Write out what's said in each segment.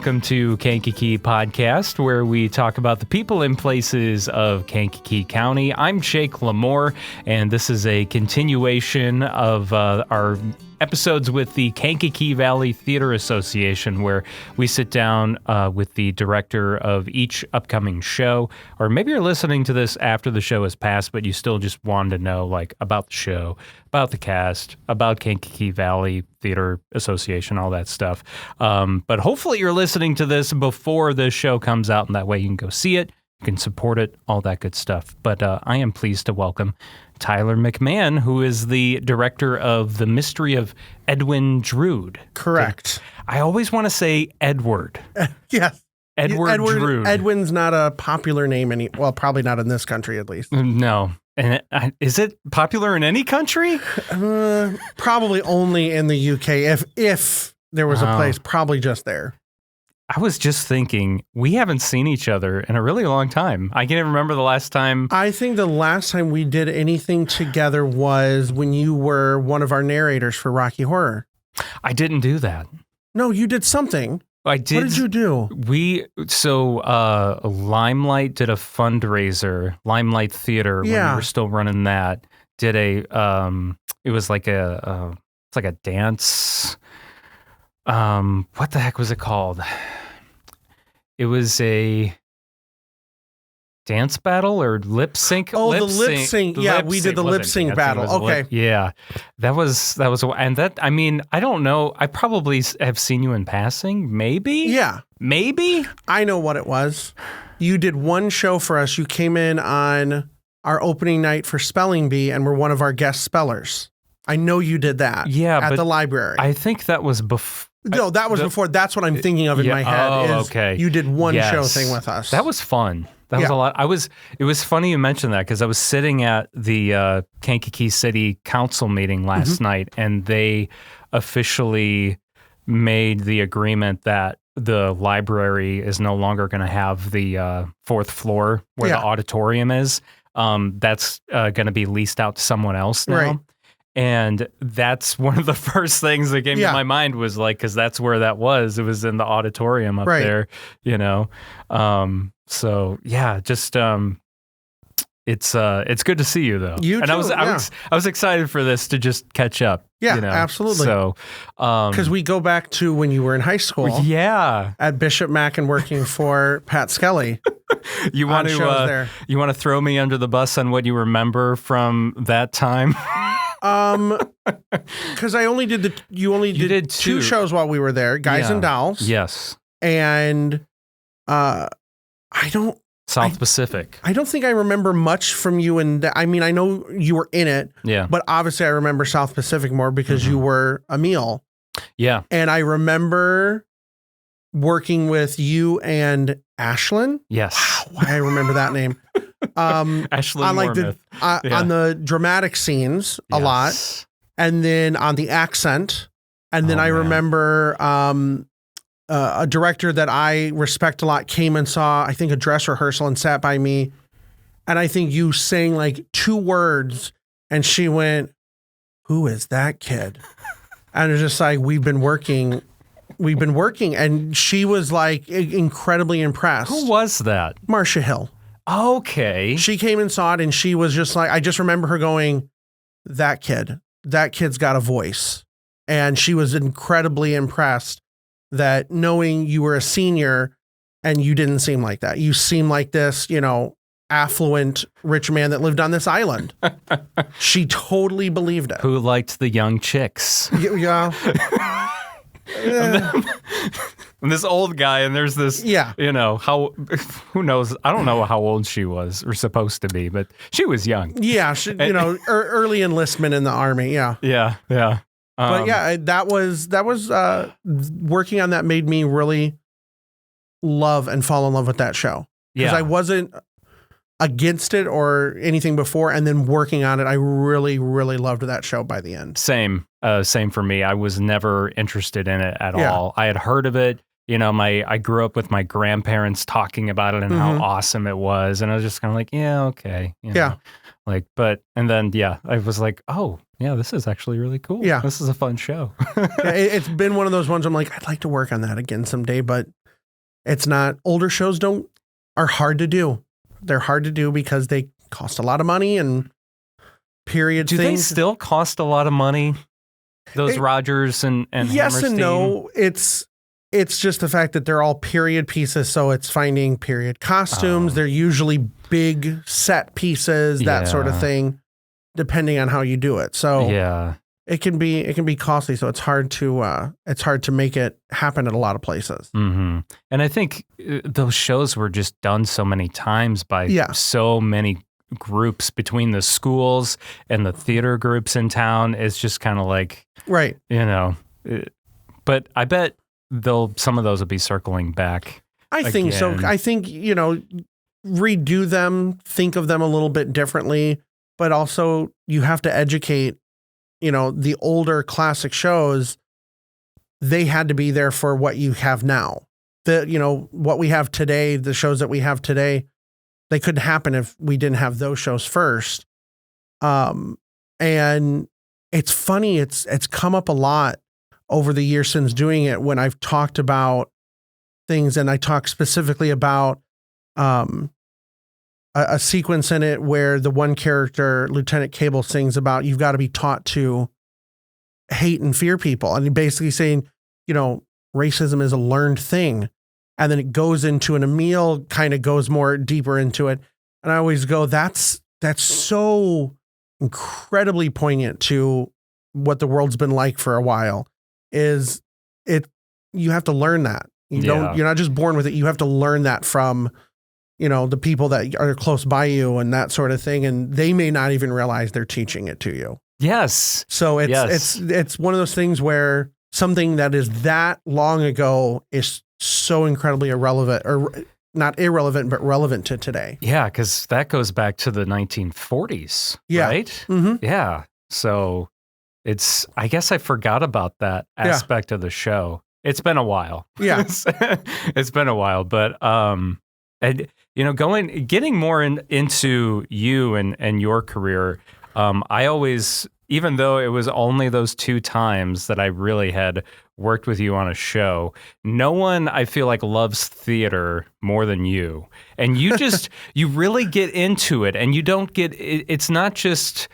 welcome to Kankakee Podcast, where we talk about the people and places of Kankakee County. I'm Jake Elmore, and this is a continuation of our episodes with the Kankakee Valley Theater Association, where we sit down with the director of each upcoming show. Or maybe you're listening to this after the show has passed, but you still just wanted to know about the show, about the cast, about Kankakee Valley Theater Association, all that stuff. But hopefully you're listening to this before the show comes out, and that way you can go see it, you can support it, all that good stuff. But I am pleased to welcome Tyler McMahon, who is the director of the Mystery of Edwin Drood. Correct. I always want to say Edward. Yes. Edward Drood. Edwin's not a popular name well, probably not in this country at least. No. And is it popular in any country? Probably only in the UK. If there was a place, probably just there. I was just thinking, we haven't seen each other in a really long time. I can't remember the last time. I think the last time we did anything together was when you were one of our narrators for Rocky Horror. I didn't do that. No, you did something. I did. What did you do? Limelight did a fundraiser, Limelight Theater, when we were still running that, did it was like a dance. What the heck was it called? It was a dance battle or lip sync. Oh, the lip sync. Yeah, we did the lip sync battle. Okay. Yeah, that was, and that, I mean, I don't know. I probably have seen you in passing. Maybe. Yeah. Maybe. I know what it was. You did one show for us. You came in on our opening night for Spelling Bee and were one of our guest spellers. I know you did that. Yeah, at the library. I think that was before. No, that was before. That's what I'm thinking of in my head. Okay. You did one show thing with us. That was fun. That was a lot. It was funny you mentioned that, because I was sitting at the Kankakee City Council meeting last night, and they officially made the agreement that the library is no longer going to have the fourth floor where the auditorium is. That's going to be leased out to someone else now. Right. And that's one of the first things that came to my mind was because that's where that was. It was in the auditorium up there, So yeah, just it's good to see you though. You and too, I was excited for this to just catch up. Yeah, absolutely. So because we go back to when you were in high school. Yeah, at Bishop Mac and working for Pat Skelly. You want to throw me under the bus on what you remember from that time? Because you only did two shows while we were there, Guys and Dolls. Yes. And South Pacific. I don't think I remember much from you, and I mean, I know you were in it. Yeah. But obviously I remember South Pacific more because you were Emil. Yeah. And I remember working with you and Ashlyn. Yes. Wow, I remember that name. Ashlyn on the dramatic scenes a lot, and then on the accent, and then I remember a director that I respect a lot came and saw, I think, a dress rehearsal and sat by me, and I think you sang 2 words, and she went, "Who is that kid?" And it was just like, we've been working, and she was incredibly impressed. Who was that? Marcia Hill. Okay. She came and saw it, and she was just I just remember her going, that kid's got a voice. And she was incredibly impressed that knowing you were a senior and you didn't seem like that. You seemed like this, affluent rich man that lived on this island. She totally believed it. Who liked the young chicks. Yeah. And this old guy, and there's this, who knows? I don't know how old she was or supposed to be, but she was young. Yeah, early enlistment in the army. Yeah. Yeah. But yeah, that was working on that made me really love and fall in love with that show. Because I wasn't against it or anything before, and then working on it, I really, really loved that show by the end. Same for me. I was never interested in it at all. I had heard of it. I grew up with my grandparents talking about it and how awesome it was, and I was just kind of like, yeah, okay, and then I was like, oh yeah, this is actually really cool. Yeah, this is a fun show. It's been one of those ones I'm like, I'd like to work on that again someday, but It's not, older shows are hard to do. They're hard to do because they cost a lot of money and period things. Do they still cost a lot of money? Those Rogers and yes Hammerstein? And no. It's just the fact that they're all period pieces, so it's finding period costumes. They're usually big set pieces, that sort of thing, depending on how you do it. So it can be costly. So it's hard to make it happen at a lot of places. Mm-hmm. And I think those shows were just done so many times by so many groups between the schools and the theater groups in town. It's just kind of like, right. But I bet some of those will be circling back. I think so. I think, redo them, think of them a little bit differently, but also you have to educate, the older classic shows. They had to be there for what you have now. What we have today, the shows that we have today, they couldn't happen if we didn't have those shows first. And it's funny, it's come up a lot over the years since doing it when I've talked about things, and I talk specifically about a sequence in it where the one character, Lieutenant Cable, sings about you've got to be taught to hate and fear people. And basically saying, racism is a learned thing. And then it goes into, and Emil kind of goes more deeper into it. And I always go, that's so incredibly poignant to what the world's been like for a while. You have to learn that. You're not just born with it. You have to learn that from, the people that are close by you and that sort of thing. And they may not even realize they're teaching it to you. Yes. So it's one of those things where something that is that long ago is so incredibly irrelevant, or not irrelevant, but relevant to today. Yeah. Cause that goes back to the 1940s. Yeah. Right. Mm-hmm. Yeah. So I guess I forgot about that aspect of the show. It's been a while. Yeah. It's been a while, but, and getting more into you and your career, I always, even though it was only those 2 times that I really had worked with you on a show, no one I feel like loves theater more than you. And you just, you really get into it, and you don't it's not just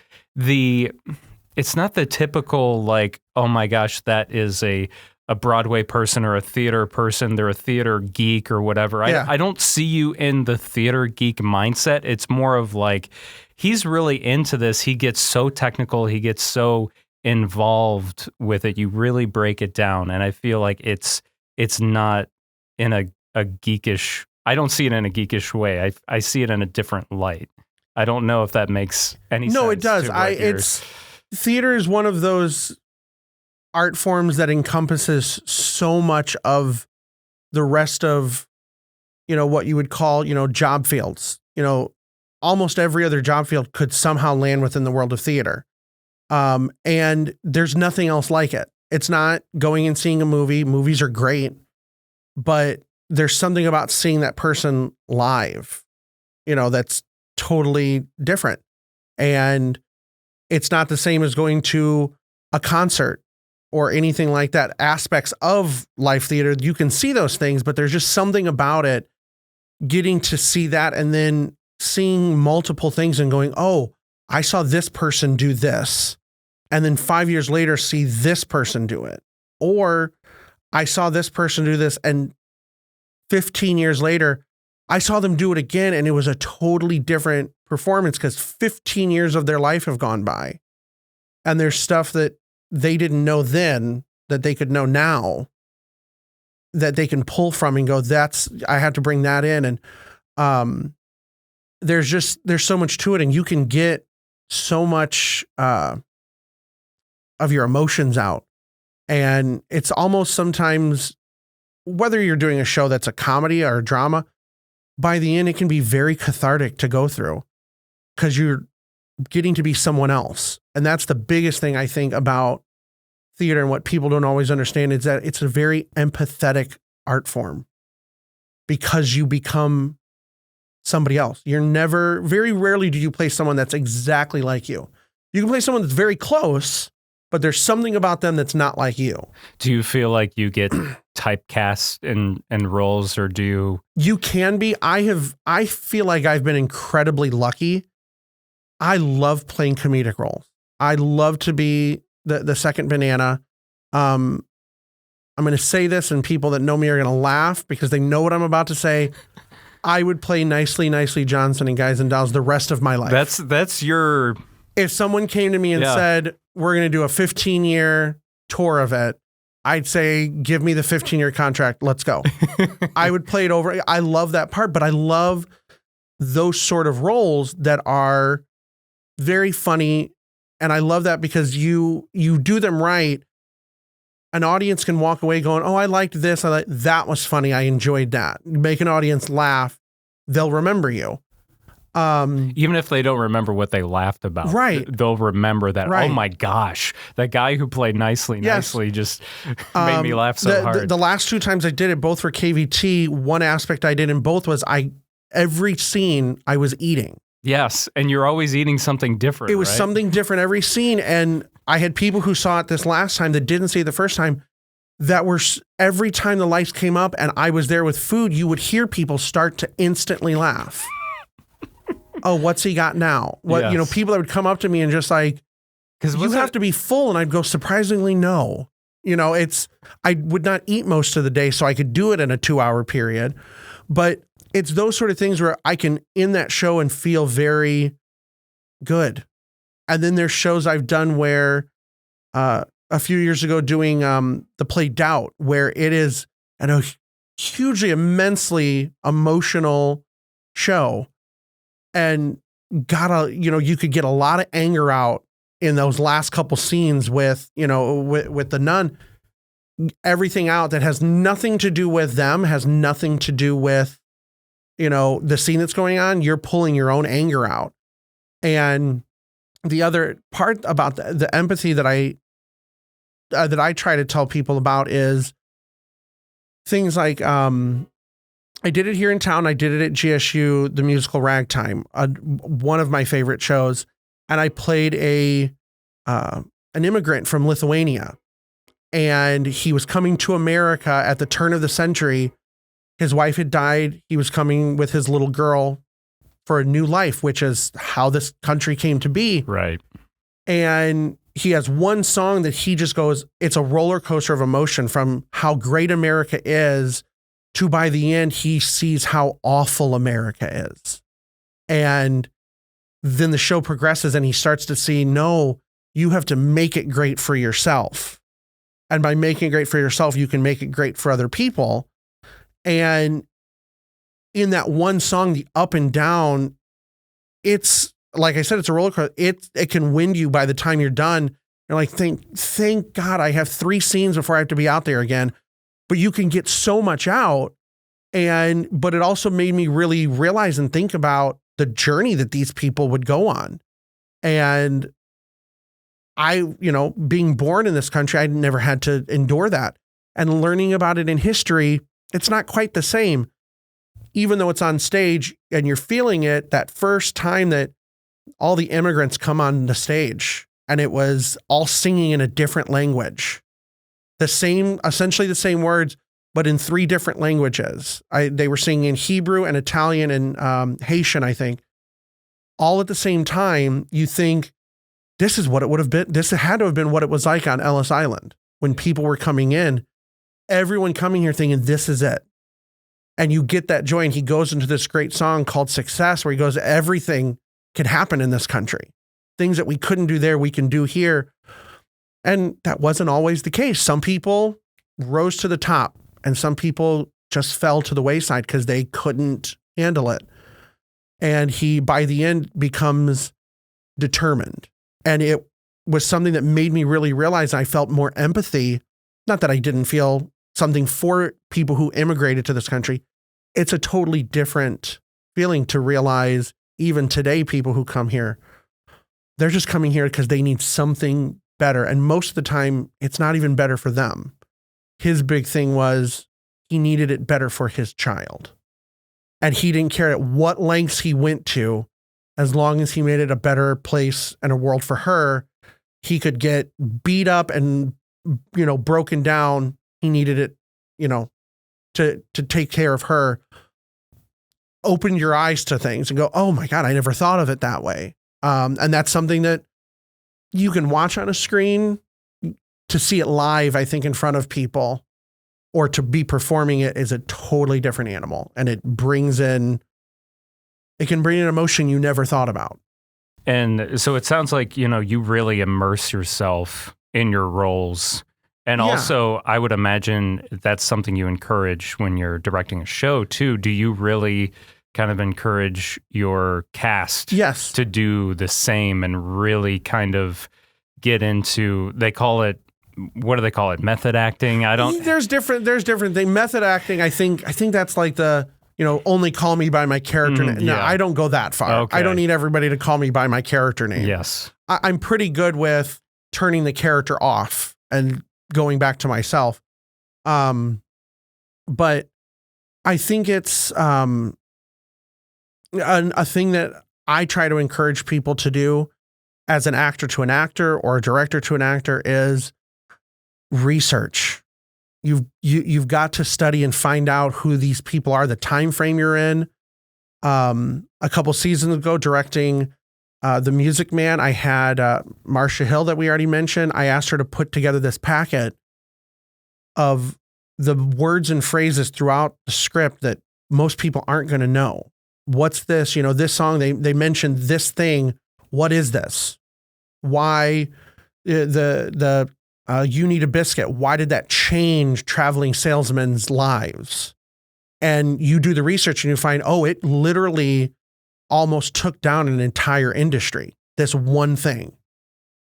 it's not the typical like, oh my gosh, that is a Broadway person or a theater person. They're a theater geek or whatever. I don't see you in the theater geek mindset. It's more of like, he's really into this. He gets so technical. He gets so involved with it. You really break it down. And I feel like it's not in a geekish, I don't see it in a geekish way. I see it in a different light. I don't know if that makes any sense. No, it does. Theater is one of those art forms that encompasses so much of the rest of, what you would call, job fields. Almost every other job field could somehow land within the world of theater. And there's nothing else like it. It's not going and seeing a movie. Movies are great, but there's something about seeing that person live, that's totally different. And it's not the same as going to a concert or anything like that. Aspects of live theater, you can see those things, but there's just something about it, getting to see that and then seeing multiple things and going, oh, I saw this person do this. And then 5 years later, see this person do it. Or I saw this person do this, and 15 years later, I saw them do it again, and it was a totally different performance because 15 years of their life have gone by. And there's stuff that they didn't know then that they could know now, that they can pull from and go, I have to bring that in. And there's so much to it, and you can get so much of your emotions out. And it's almost sometimes, whether you're doing a show that's a comedy or a drama, by the end, it can be very cathartic to go through because you're getting to be someone else. And that's the biggest thing I think about theater, and what people don't always understand is that it's a very empathetic art form because you become somebody else. Very rarely do you play someone that's exactly like you. You can play someone that's very close, but there's something about them that's not like you. Do you feel like you get typecast in roles, or do you can be? I feel like I've been incredibly lucky. I love playing comedic roles. I love to be the second banana. I'm going to say this, and people that know me are going to laugh because they know what I'm about to say. I would play Nicely Johnson in Guys and Dolls the rest of my life. That's your... If someone came to me and said, we're going to do a 15-year tour of it, I'd say, give me the 15-year contract. Let's go. I would play it over. I love that part, but I love those sort of roles that are very funny. And I love that because you do them right. An audience can walk away going, oh, I liked this. That was funny. I enjoyed that. You make an audience laugh. They'll remember you. Even if they don't remember what they laughed about, right? They'll remember that. Right. Oh my gosh, that guy who played Nicely just made me laugh so hard. The last 2 times I did it, both for KVT, one aspect I did in both was every scene I was eating. Yes, and you're always eating something different. It was right? something different every scene, and I had people who saw it this last time that didn't see it the first time. That were every time the lights came up and I was there with food, you would hear people start to instantly laugh. Oh, what's he got now? What, yes. People that would come up to me and just like, because you have to be full. And I'd go, surprisingly, no. I would not eat most of the day, so I could do it in a 2-hour period. But it's those sort of things where I can, in that show, and feel very good. And then there's shows I've done where, a few years ago doing the play Doubt, where it is a hugely, immensely emotional show. And you could get a lot of anger out in those last couple scenes with the nun. Everything out that has nothing to do with them, has nothing to do with, the scene that's going on. You're pulling your own anger out. And the other part about the empathy that I try to tell people about is things like, I did it here in town. I did it at GSU, the musical Ragtime, one of my favorite shows. And I played an immigrant from Lithuania. And he was coming to America at the turn of the century. His wife had died. He was coming with his little girl for a new life, which is how this country came to be. Right. And he has one song that he just goes, it's a roller coaster of emotion from how great America is to by the end, he sees how awful America is. And then the show progresses and he starts to see, no, you have to make it great for yourself. And by making it great for yourself, you can make it great for other people. And in that one song, the up and down, it's, like I said, it's a roller coaster. It can wind you by the time you're done. You're like, thank God I have 3 scenes before I have to be out there again. But you can get so much out. But it also made me really realize and think about the journey that these people would go on. And I, being born in this country, I never had to endure that. And learning about it in history, it's not quite the same. Even though it's on stage and you're feeling it, that first time that all the immigrants come on the stage and it was all singing in a different language. Essentially the same words, but in 3 different languages. They were singing in Hebrew and Italian and Haitian, I think. All at the same time, you think, this is what it would have been. This had to have been what it was like on Ellis Island when people were coming in. Everyone coming here thinking, this is it. And you get that joy. And he goes into this great song called Success, where he goes, everything can happen in this country. Things that we couldn't do there, we can do here. And that wasn't always the case. Some people rose to the top and some people just fell to the wayside because they couldn't handle it. And he, by the end, becomes determined. And it was something that made me really realize I felt more empathy. Not that I didn't feel something for people who immigrated to this country. It's a totally different feeling to realize even today, people who come here, they're just coming here because they need something better. And most of the time, it's not even better for them. His big thing was he needed it better for his child. And he didn't care at what lengths he went to, as long as he made it a better place and a world for her. He could get beat up and, broken down. He needed it, to take care of her, opened your eyes to things and go, oh my God, I never thought of it that way. And that's something that you can watch on a screen. To see it live, I think, in front of people, or to be performing it, is a totally different animal. And it can bring in emotion you never thought about. And so it sounds like, you really immerse yourself in your roles. And also, I would imagine that's something you encourage when you're directing a show too. Do you really kind of encourage your cast to do the same and really kind of get into, what do they call it? Method acting? There's different things. Method acting, I think that's like the, only call me by my character name. No, I don't go that far. Okay. I don't need everybody to call me by my character name. Yes. I'm pretty good with turning the character off and going back to myself. But I think it's a thing that I try to encourage people to do as an actor to an actor or a director to an actor is research. You've got to study and find out who these people are, the time frame you're in. A couple seasons ago, directing The Music Man, I had Marcia Hill that we already mentioned. I asked her to put together this packet of the words and phrases throughout the script that most people aren't going to know. What's this? This song, they mentioned this thing. What is this? Why the You Need a Biscuit? Why did that change traveling salesmen's lives? And you do the research and you find, it literally almost took down an entire industry. This one thing.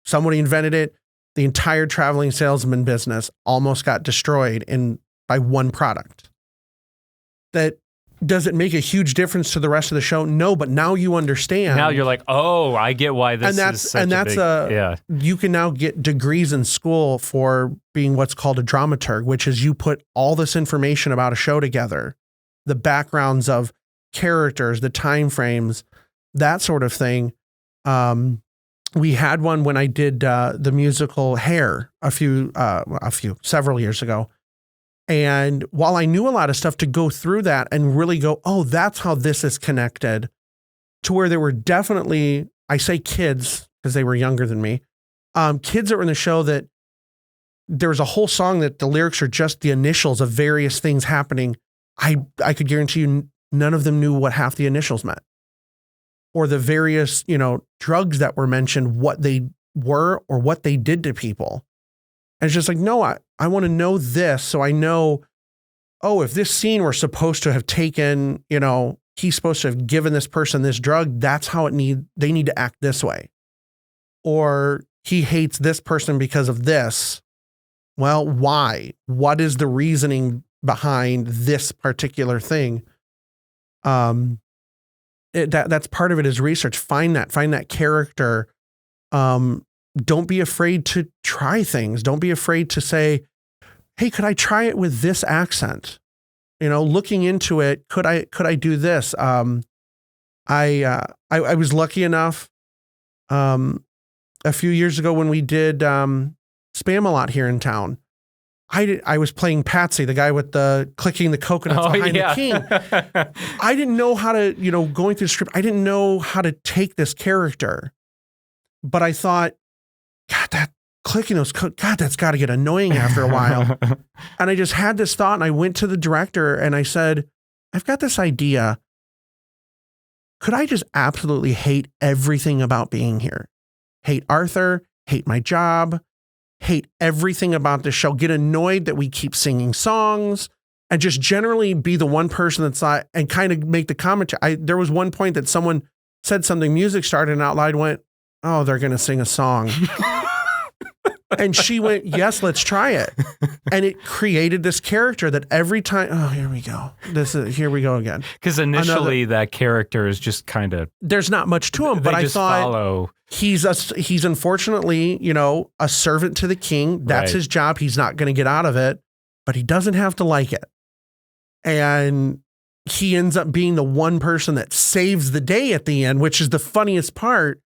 Somebody invented it. The entire traveling salesman business almost got destroyed by one product. Does it make a huge difference to the rest of the show? No, but now you understand. Now you're like, I get why this is such a big... You can now get degrees in school for being what's called a dramaturg, which is you put all this information about a show together, the backgrounds of characters, the time frames, that sort of thing. We had one when I did the musical Hair several years ago. And while I knew a lot of stuff, to go through that and really go, that's how this is connected, to where there were definitely, I say kids because they were younger than me, kids that were in the show that there was a whole song that the lyrics are just the initials of various things happening. I could guarantee you none of them knew what half the initials meant, or the various, drugs that were mentioned, what they were or what they did to people. And it's just like, no, I want to know this. So I know, if this scene we're supposed to have taken, he's supposed to have given this person this drug. That's how they need to act this way. Or he hates this person because of this. Well, why? What is the reasoning behind this particular thing? That's part of it is research. Find that character. Don't be afraid to try things. Don't be afraid to say, hey, could I try it with this accent? Looking into it, could I do this? I was lucky enough a few years ago when we did Spam-A-Lot here in town. I was playing Patsy, the guy with the clicking the coconuts behind the king. I didn't know how to, going through the script, I didn't know how to take this character. But I thought, God, that clicking those, that's got to get annoying after a while. And I just had this thought, and I went to the director and I said, I've got this idea. Could I just absolutely hate everything about being here? Hate Arthur, hate my job, hate everything about this show, get annoyed that we keep singing songs, and just generally be the one person that's like, and kind of make the comment. There was one point that someone said something, music started, and out loud went, oh, they're going to sing a song. And she went, yes, let's try it. And it created this character that every time, here we go. Here we go again. Because initially that character is just kind of, there's not much to him, but I thought he's unfortunately, a servant to the king. That's his job. He's not going to get out of it, but he doesn't have to like it. And he ends up being the one person that saves the day at the end, which is the funniest part.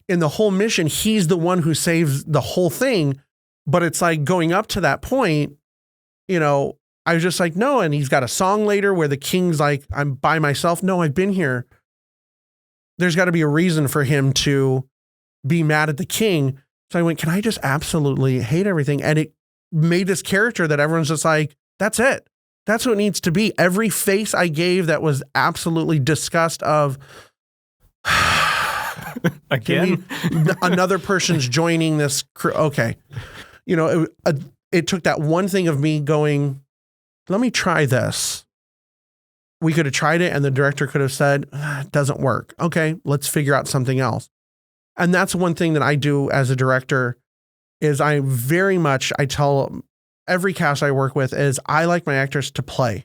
In the whole mission, he's the one who saves the whole thing. But it's like going up to that point, I was just like, no. And he's got a song later where the king's like, I'm by myself. No, I've been here. There's got to be a reason for him to be mad at the king. So I went, can I just absolutely hate everything? And it made this character that everyone's just like, that's it. That's what it needs to be. Every face I gave that was absolutely disgust of, again, another person's joining this crew. Okay. You know, it took that one thing of me going, let me try this. We could have tried it and the director could have said, it doesn't work. Okay, let's figure out something else. And that's one thing that I do as a director is I tell every cast I work with is I like my actors to play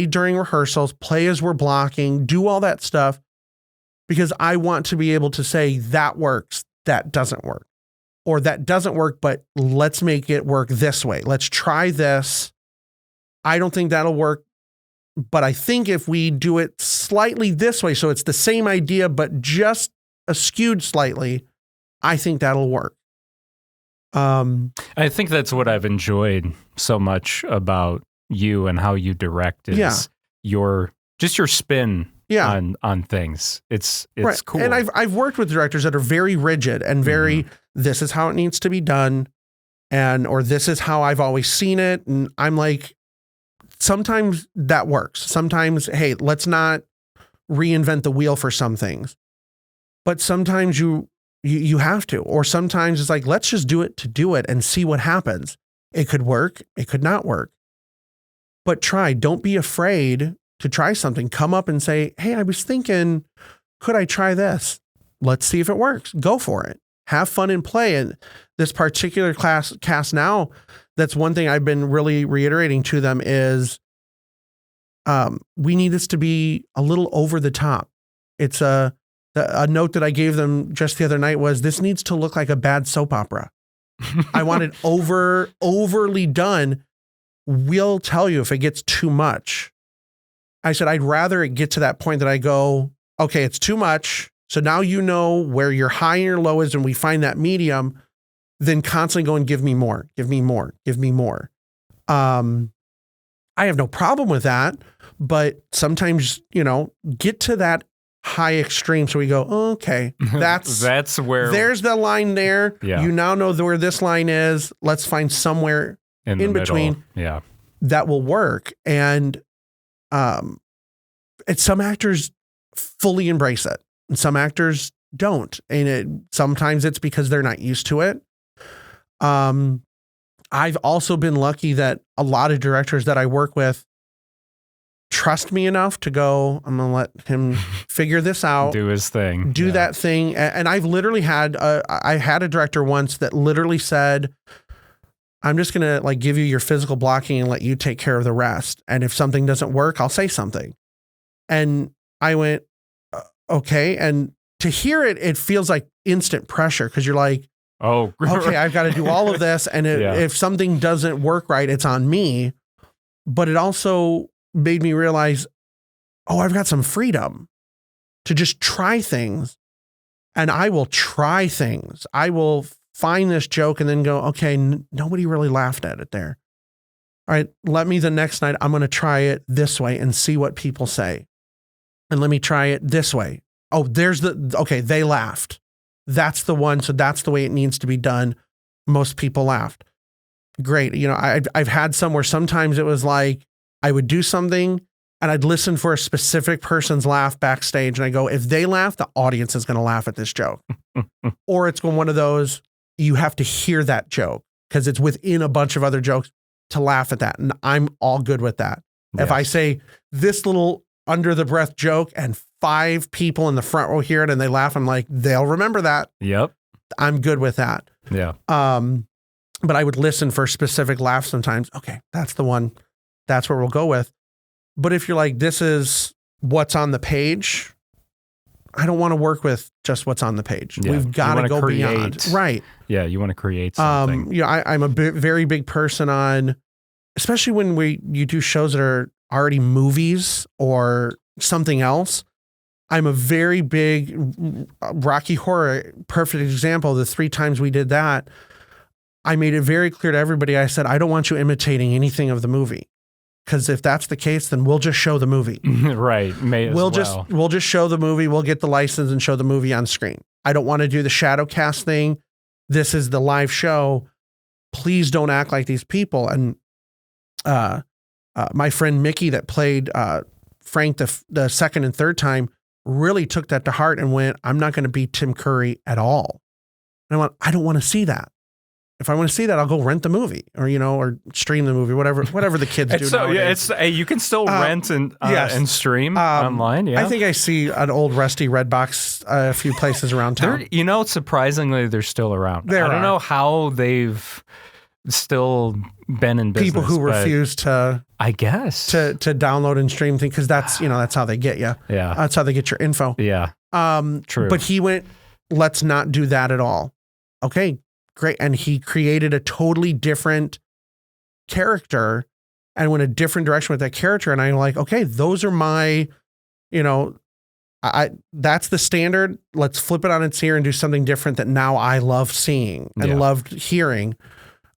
during rehearsals, play as we're blocking, do all that stuff, because I want to be able to say that works, that doesn't work, or that doesn't work, but let's make it work this way. Let's try this. I don't think that'll work, but I think if we do it slightly this way, so it's the same idea, but just skewed slightly, I think that'll work. I think that's what I've enjoyed so much about you and how you direct is your spin on things. It's right. Cool. And I've worked with directors that are very rigid and very, this is how it needs to be done. Or this is how I've always seen it. And I'm like, sometimes that works. Sometimes, hey, let's not reinvent the wheel for some things. But sometimes you have to, or sometimes it's like, let's just do it to do it and see what happens. It could work. It could not work. But try. Don't be afraid to try something. Come up and say, hey, I was thinking, could I try this? Let's see if it works. Go for it. Have fun and play. And this particular cast now, that's one thing I've been really reiterating to them is we need this to be a little over the top. It's a note that I gave them just the other night was, this needs to look like a bad soap opera. I want it overly done. We'll tell you if it gets too much. I said, I'd rather it get to that point that I go, okay, it's too much. So now you know where your high and your low is, and we find that medium, then constantly going, give me more, give me more, give me more. I have no problem with that, but sometimes, get to that high extreme. So we go, okay, that's where there's the line there. Yeah. You now know where this line is. Let's find somewhere in between. Yeah. That will work. And some actors fully embrace it and some actors don't. And sometimes it's because they're not used to it. I've also been lucky that a lot of directors that I work with trust me enough to go, I'm going to let him figure this out. Do his thing. Do that thing. And I've literally had a director once that literally said, I'm just going to give you your physical blocking and let you take care of the rest. And if something doesn't work, I'll say something. And I went, okay. And to hear it, it feels like instant pressure because you're like, oh, okay, I've got to do all of this. And if something doesn't work right, it's on me. But it also made me realize, I've got some freedom to just try things. And I will try things. I will find this joke and then go, okay, nobody really laughed at it there. All right, let me the next night, I'm going to try it this way and see what people say. And let me try it this way. Oh, they laughed. That's the one. So that's the way it needs to be done. Most people laughed. Great. I've had some where sometimes it was like I would do something and I'd listen for a specific person's laugh backstage. And I go, if they laugh, the audience is going to laugh at this joke. Or it's one of those, you have to hear that joke because it's within a bunch of other jokes to laugh at that. And I'm all good with that. Yes. If I say this little under the breath joke and 5 people in the front row hear it and they laugh, I'm like, they'll remember that. Yep. I'm good with that. Yeah. But I would listen for specific laughs sometimes. Okay, that's the one. That's where we'll go with. But if you're like, this is what's on the page, I don't want to work with just what's on the page. Yeah. We've got to go beyond. Right. Yeah, you want to create something. I'm a very big person on, especially when you do shows that are already movies or something else. I'm a very big Rocky Horror, perfect example. The 3 times we did that, I made it very clear to everybody. I said, I don't want you imitating anything of the movie. Because if that's the case, then we'll just show the movie. Right. We'll just show the movie. We'll get the license and show the movie on screen. I don't want to do the shadow cast thing. This is the live show. Please don't act like these people. And my friend Mickey that played Frank the second and third time really took that to heart and went, I'm not going to be Tim Curry at all. And I went, I don't want to see that. If I want to see that, I'll go rent the movie or stream the movie, whatever the kids do nowadays. Yeah, you can still rent and stream online. Yeah. I think I see an old rusty Redbox a few places around town. Surprisingly, they're still around. I don't know how they've still been in business. People who refuse to, I guess, to download and stream things, because that's how they get you. Yeah, that's how they get your info. Yeah, true. But he went, let's not do that at all. Okay, great. And he created a totally different character and went a different direction with that character. And I'm like, okay, those are my, that's the standard. Let's flip it on its ear and do something different that now I love seeing and loved hearing.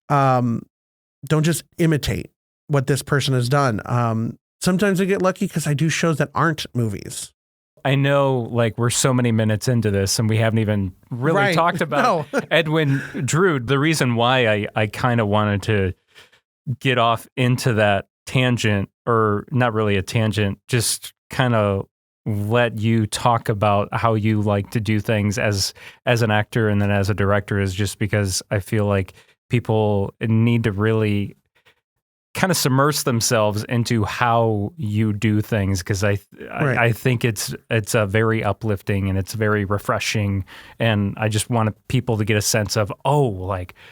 Don't just imitate what this person has done. Sometimes I get lucky because I do shows that aren't movies. I know, we're so many minutes into this and we haven't even really talked about Edwin Drood. The reason why I kind of wanted to get off into that tangent, or not really a tangent, just kind of let you talk about how you like to do things as an actor and then as a director, is just because I feel like people need to really kind of submerge themselves into how you do things, because I think it's a very uplifting and it's very refreshing, and I just want people to get a sense of,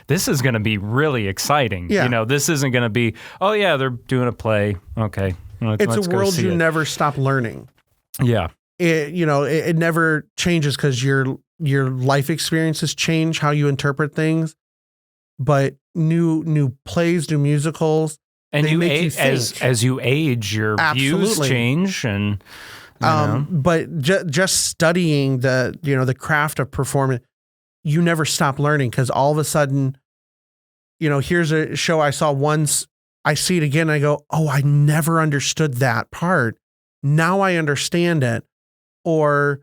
this is going to be really exciting. Yeah. This isn't going to be, they're doing a play. Okay. It's a world you never stop learning. Yeah. It never changes because your life experiences change how you interpret things, but new plays, new musicals, and as you age, your views change, and but just studying the craft of performance, you never stop learning, because all of a sudden, here's a show I saw once, I see it again, and I go, oh, I never understood that part. Now I understand it. Or,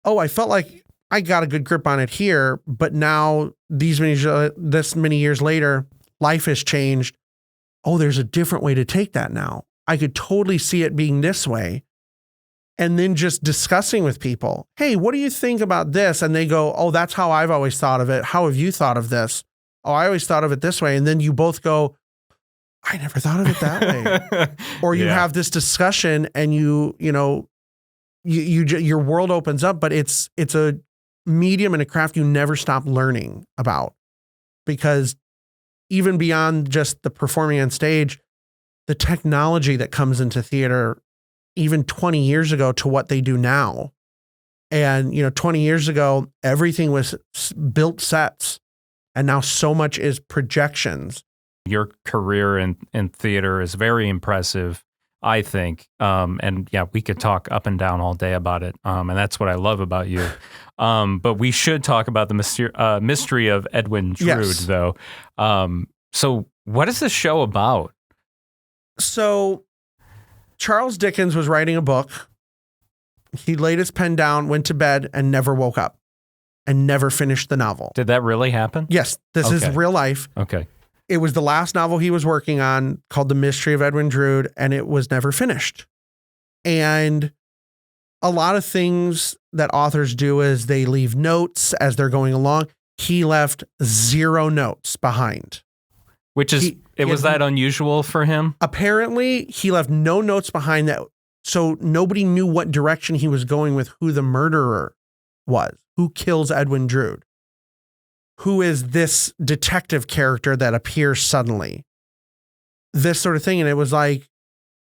oh, I felt like I got a good grip on it here, but now this many years later, life has changed. Oh, there's a different way to take that now. I could totally see it being this way. And then just discussing with people, hey, what do you think about this? And they go, oh, that's how I've always thought of it. How have you thought of this? Oh, I always thought of it this way. And then you both go, I never thought of it that way. Or you have this discussion and your world opens up, but it's a medium and a craft you never stop learning about, because even beyond just the performing on stage, the technology that comes into theater, even 20 years ago to what they do now. And, 20 years ago, everything was built sets, and now so much is projections. Your career in theater is very impressive, I think. And we could talk up and down all day about it. And that's what I love about you. But we should talk about the Mystery of Edwin Drood, though. So what is this show about? So Charles Dickens was writing a book. He laid his pen down, went to bed, and never woke up, and never finished the novel. Did that really happen? Yes. This is real life. Okay. It was the last novel he was working on, called The Mystery of Edwin Drood, and it was never finished. And a lot of things that authors do is they leave notes as they're going along. He left 0 notes behind. Which is, was that unusual for him? Apparently, he left no notes behind that. So nobody knew what direction he was going with who the murderer was, who kills Edwin Drood. Who is this detective character that appears suddenly? This sort of thing. And it was like,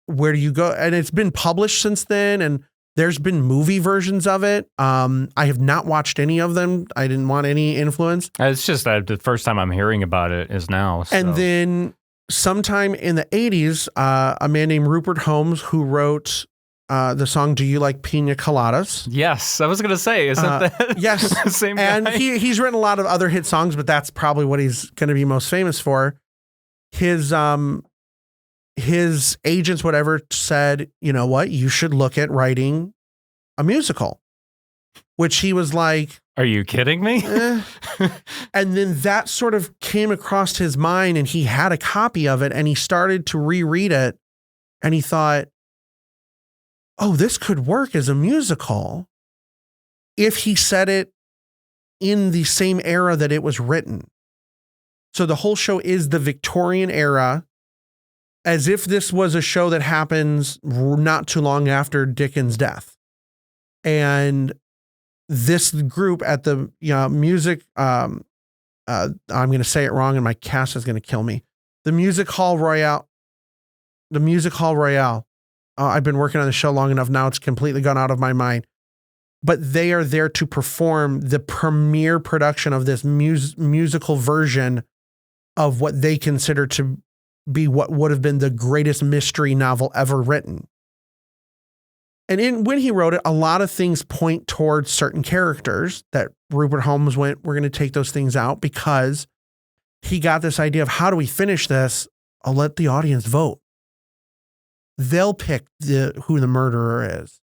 where do you go? And it's been published since then, and there's been movie versions of it. I have not watched any of them. I didn't want any influence. It's just that the first time I'm hearing about it is now. So. And then sometime in the 80s, a man named Rupert Holmes, who wrote the song "Do You Like Pina Coladas?" Yes, I was going to say, isn't that yes the same guy? And he's written a lot of other hit songs, but that's probably what he's going to be most famous for. His his agents, whatever, said, you know what, you should look at writing a musical, which he was like, are you kidding me? And then that sort of came across his mind, and he had a copy of it, and he started to reread it, and he thought, oh, this could work as a musical if he said it in the same era that it was written. So the whole show is the Victorian era, as if this was a show that happens not too long after Dickens' death. And this group at the music, I'm going to say it wrong and my cast is going to kill me. The Hall Royale. I've been working on the show long enough now, it's completely gone out of my mind. But they are there to perform the premiere production of this musical version of what they consider to be what would have been the greatest mystery novel ever written. And when he wrote it, a lot of things point towards certain characters that Rupert Holmes went, we're going to take those things out, because he got this idea of, how do we finish this? I'll let the audience vote. They'll pick who the murderer is.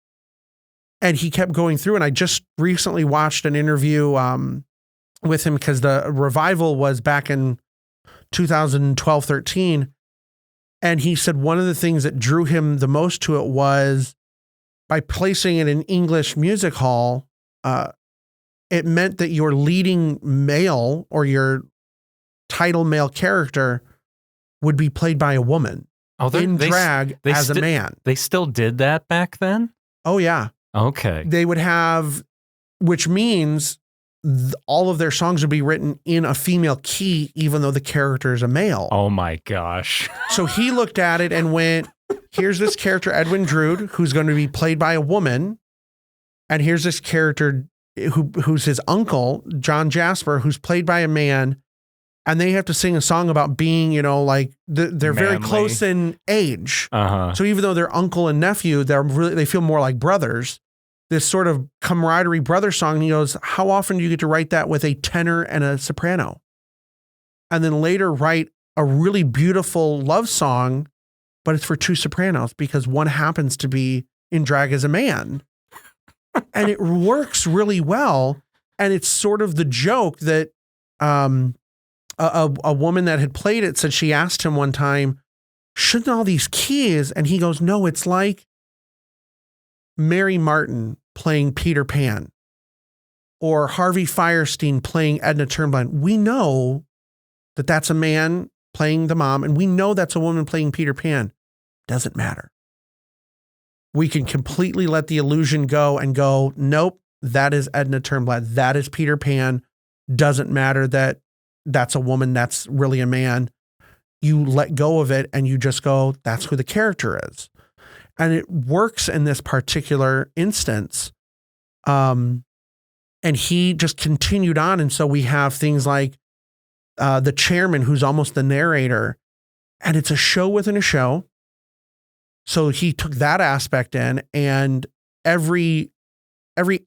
And he kept going through, and I just recently watched an interview with him, because the revival was back in 2012-13. And he said one of the things that drew him the most to it was, by placing it in English music hall, it meant that your leading male or your title male character would be played by a woman in drag as a man. They still did that back then? Oh, yeah. Okay. They would have, which means all of their songs would be written in a female key, even though the character is a male. Oh, my gosh. So he looked at it and went, here's this character, Edwin Drood, who's going to be played by a woman. And here's this character who's his uncle, John Jasper, who's played by a man. And they have to sing a song about being, like they're manly, very close in age. Uh-huh. So even though they're uncle and nephew, they feel more like brothers. This sort of camaraderie brother song. And he goes, how often do you get to write that with a tenor and a soprano? And then later write a really beautiful love song, but it's for two sopranos, because one happens to be in drag as a man. And it works really well. And it's sort of the joke that a woman that had played it said, she asked him one time, shouldn't all these keys? And he goes, no, it's like Mary Martin playing Peter Pan, or Harvey Fierstein playing Edna Turnblad. We know that that's a man playing the mom, and we know that's a woman playing Peter Pan. Doesn't matter. We can completely let the illusion go and go, nope, that is Edna Turnblad. That is Peter Pan. Doesn't matter that that's a woman. That's really a man. You let go of it and you just go, that's who the character is. And it works in this particular instance. And he just continued on. And so we have things like the chairman, who's almost the narrator, and it's a show within a show. So he took that aspect in, and every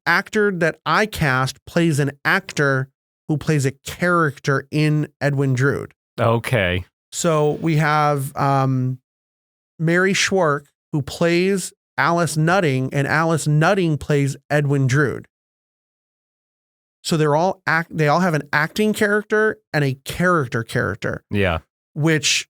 actor that I cast plays an actor who plays a character in Edwin Drood. Okay. So we have Mary Schwark, who plays Alice Nutting, and Alice Nutting plays Edwin Drood. So they all have an acting character and a character. Yeah. Which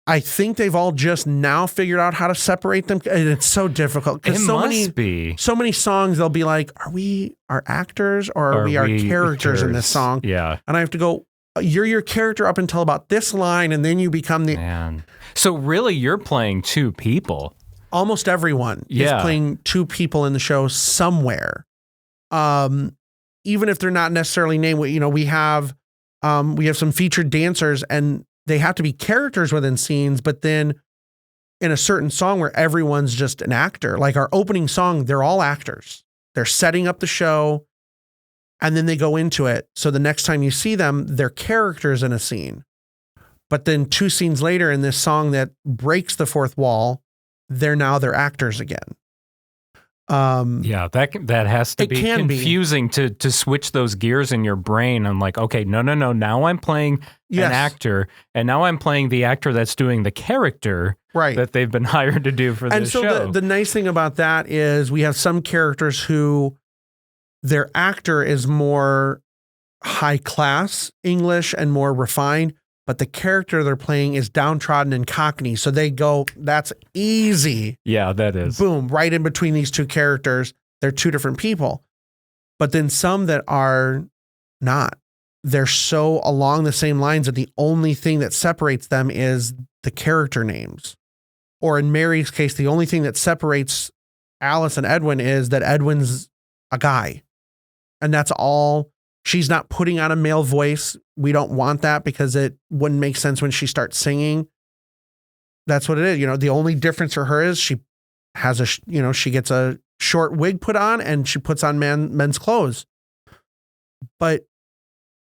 I think they've all just now figured out how to separate them. And it's so difficult. It must be. So many songs, they'll be like, are we our actors or are we our characters in this song? Yeah. And I have to go, you're your character up until about this line, and then you become the... Man. So really, you're playing two people. Almost everyone is playing two people in the show somewhere. Even if they're not necessarily named, we have some featured dancers, and they have to be characters within scenes, but then in a certain song where everyone's just an actor, like our opening song, they're all actors. They're setting up the show, and then they go into it. So the next time you see them, they're characters in a scene. But then 2 scenes later in this song that breaks the fourth wall, they're actors again. That has to be confusing to switch those gears in your brain. I'm like, okay, no. Now I'm playing an actor, and now I'm playing the actor that's doing the character that they've been hired to do for this show. And so the nice thing about that is we have some characters who their actor is more high class English and more refined, but the character they're playing is downtrodden and Cockney. So they go, that's easy. Yeah, that is. Boom, right in between these two characters. They're two different people. But then some that are not. They're so along the same lines that the only thing that separates them is the character names. Or in Mary's case, the only thing that separates Alice and Edwin is that Edwin's a guy. And that's all. She's not putting on a male voice. We don't want that because it wouldn't make sense when she starts singing. That's what it is. You know, the only difference for her is she has she gets a short wig put on and she puts on men's clothes. But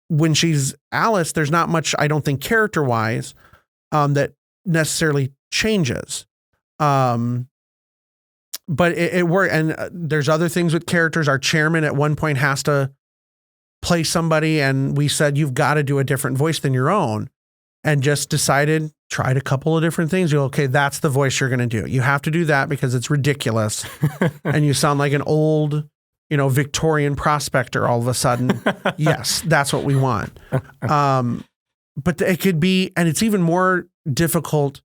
when she's Alice, there's not much, I don't think, character-wise, that necessarily changes. But it worked. And there's other things with characters. Our chairman at one point has to play somebody, and we said, you've got to do a different voice than your own, and just tried a couple of different things. You go, okay, that's the voice you're going to do. You have to do that because it's ridiculous. And you sound like an old, Victorian prospector all of a sudden. Yes, that's what we want. But it could be, and it's even more difficult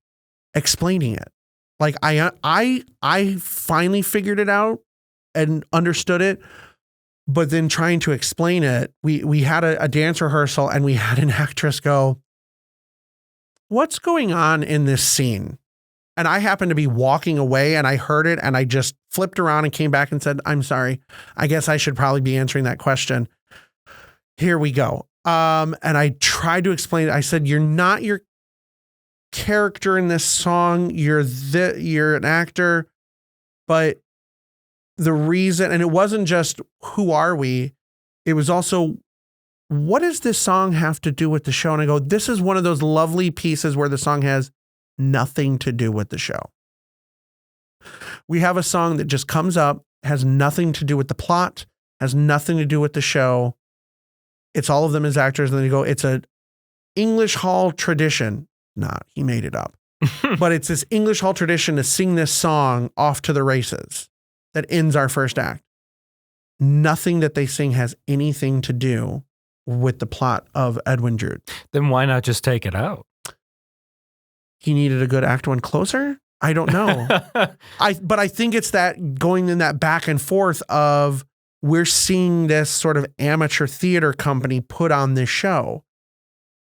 explaining it. Like I finally figured it out and understood it. But then trying to explain it, we had a dance rehearsal and we had an actress go, what's going on in this scene? And I happened to be walking away and I heard it and I just flipped around and came back and said, I'm sorry. I guess I should probably be answering that question. Here we go. And I tried to explain it. I said, you're not your character in this song. You're an actor, but the reason, and it wasn't just who are we, it was also what does this song have to do with the show? And I go, this is one of those lovely pieces where the song has nothing to do with the show. We have a song that just comes up, has nothing to do with the plot, has nothing to do with the show. It's all of them as actors. And then you go, it's a English Hall tradition. Not, he made it up. But it's this English Hall tradition to sing this song off to the races that ends our first act. Nothing that they sing has anything to do with the plot of Edwin Drood. Then why not just take it out? He needed a good act one closer? I don't know. But I think it's that going in that back and forth of we're seeing this sort of amateur theater company put on this show.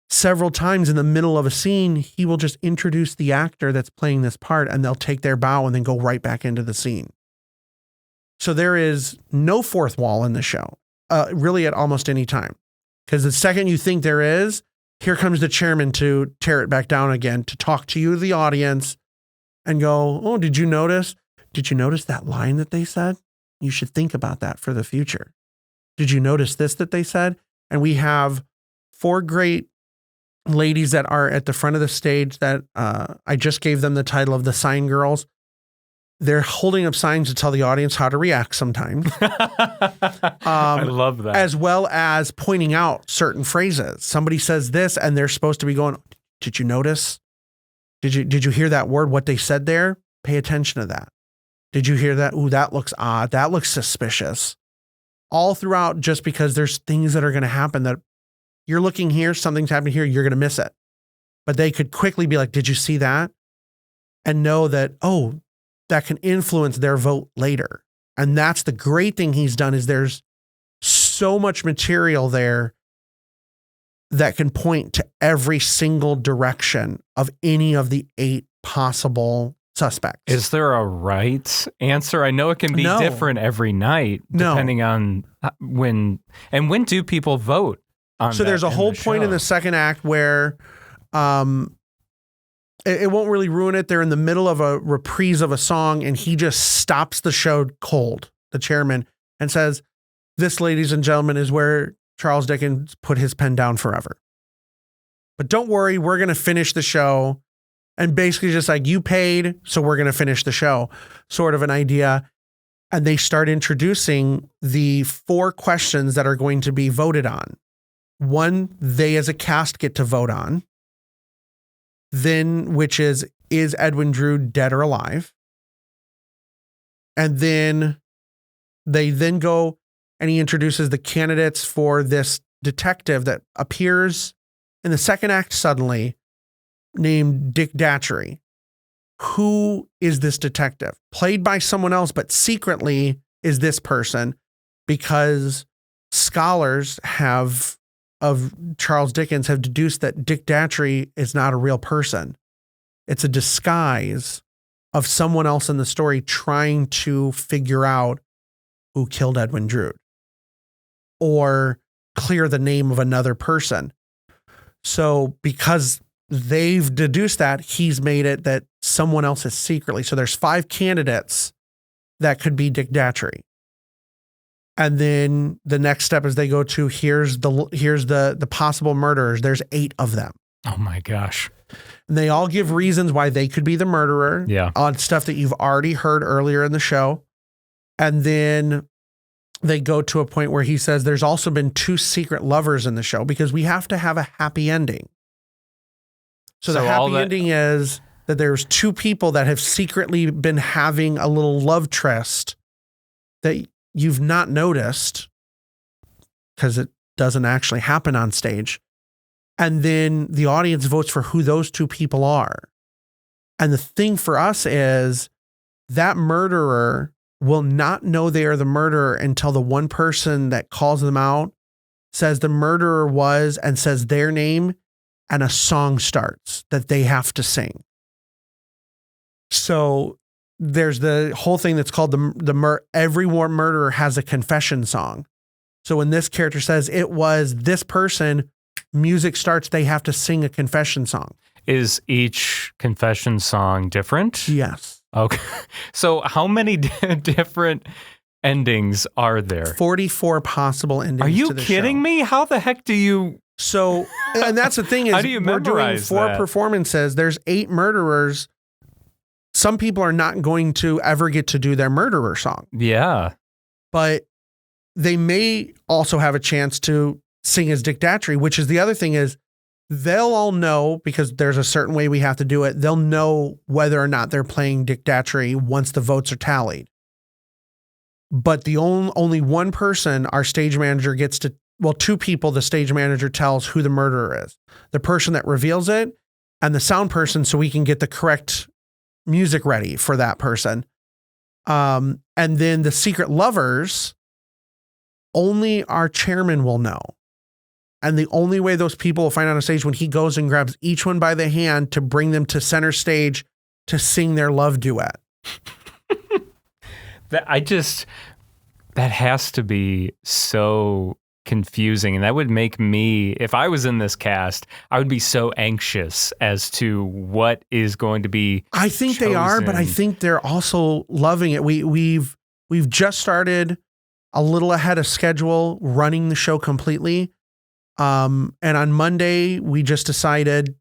Several times in the middle of a scene, he will just introduce the actor that's playing this part and they'll take their bow and then go right back into the scene. So there is no fourth wall in the show, really at almost any time. Because the second you think there is, here comes the chairman to tear it back down again, to talk to you, the audience, and go, oh, did you notice that line that they said? You should think about that for the future. Did you notice this that they said? And we have 4 great ladies that are at the front of the stage that I just gave them the title of the sign girls. They're holding up signs to tell the audience how to react sometimes. I love that. As well as pointing out certain phrases. Somebody says this and they're supposed to be going, did you notice? Did you hear that word, what they said there? Pay attention to that. Did you hear that? Ooh, that looks odd. That looks suspicious. All throughout, just because there's things that are going to happen that you're looking here, something's happening here, you're going to miss it. But they could quickly be like, did you see that? And know that, oh, that can influence their vote later. And that's the great thing he's done is there's so much material there that can point to every single direction of any of the 8 possible suspects. Is there a right answer? I know it can be different every night depending on when do people vote on So there's a whole point in the second act where it won't really ruin it. They're in the middle of a reprise of a song and he just stops the show cold, the chairman, and says, this, ladies and gentlemen, is where Charles Dickens put his pen down forever. But don't worry, we're going to finish the show. And basically just like, you paid, so we're going to finish the show, sort of an idea. and they start introducing the 4 questions that are going to be voted on. One, they as a cast get to vote on. Then, which is Edwin Drood dead or alive? And then they then go and he introduces the candidates for this detective that appears in the second act suddenly, named Dick Datchery. Who is this detective? Played by someone else, but secretly is this person, because scholars of Charles Dickens have deduced that Dick Datchery is not a real person. It's a disguise of someone else in the story trying to figure out who killed Edwin Drood or clear the name of another person. So because they've deduced that, he's made it that someone else is secretly. So there's 5 candidates that could be Dick Datchery. And then the next step is they go to here's the possible murderers. There's 8 of them. Oh my gosh. And they all give reasons why they could be the murderer. Yeah. On stuff that you've already heard earlier in the show. And then they go to a point where he says there's also been 2 secret lovers in the show because we have to have a happy ending. So the happy ending is that there's 2 people that have secretly been having a little love tryst that you've not noticed because it doesn't actually happen on stage. And then the audience votes for who those 2 people are. And the thing for us is that murderer will not know they are the murderer until the one person that calls them out says the murderer was and says their name, and a song starts that they have to sing. So there's the whole thing that's called every murderer has a confession song. So when this character says it was this person, music starts, they have to sing a confession song. Is each confession song different? Yes. Okay. So how many different endings are there? 44 possible endings. Are you to the kidding show. me? How the heck do you... So, and that's the thing is how do you we're doing memorize 4 that? performances. There's 8 murderers. Some people are not going to ever get to do their murderer song. Yeah. But they may also have a chance to sing as Dick Datchery, which is the other thing is they'll all know, because there's a certain way we have to do it. They'll know whether or not they're playing Dick Datchery once the votes are tallied. But the only one person our stage manager gets to, well, 2 people the stage manager tells who the murderer is. The person that reveals it and the sound person, so we can get the correct music ready for that person. And then the secret lovers, only our chairman will know. And the only way those people will find out on stage when he goes and grabs each one by the hand to bring them to center stage to sing their love duet. That has to be so confusing. And that would make me, if I was in this cast, I would be so anxious as to what is going to be I think chosen. They are, but I think they're also loving it. We've just started a little ahead of schedule running the show completely. And on Monday, we just decided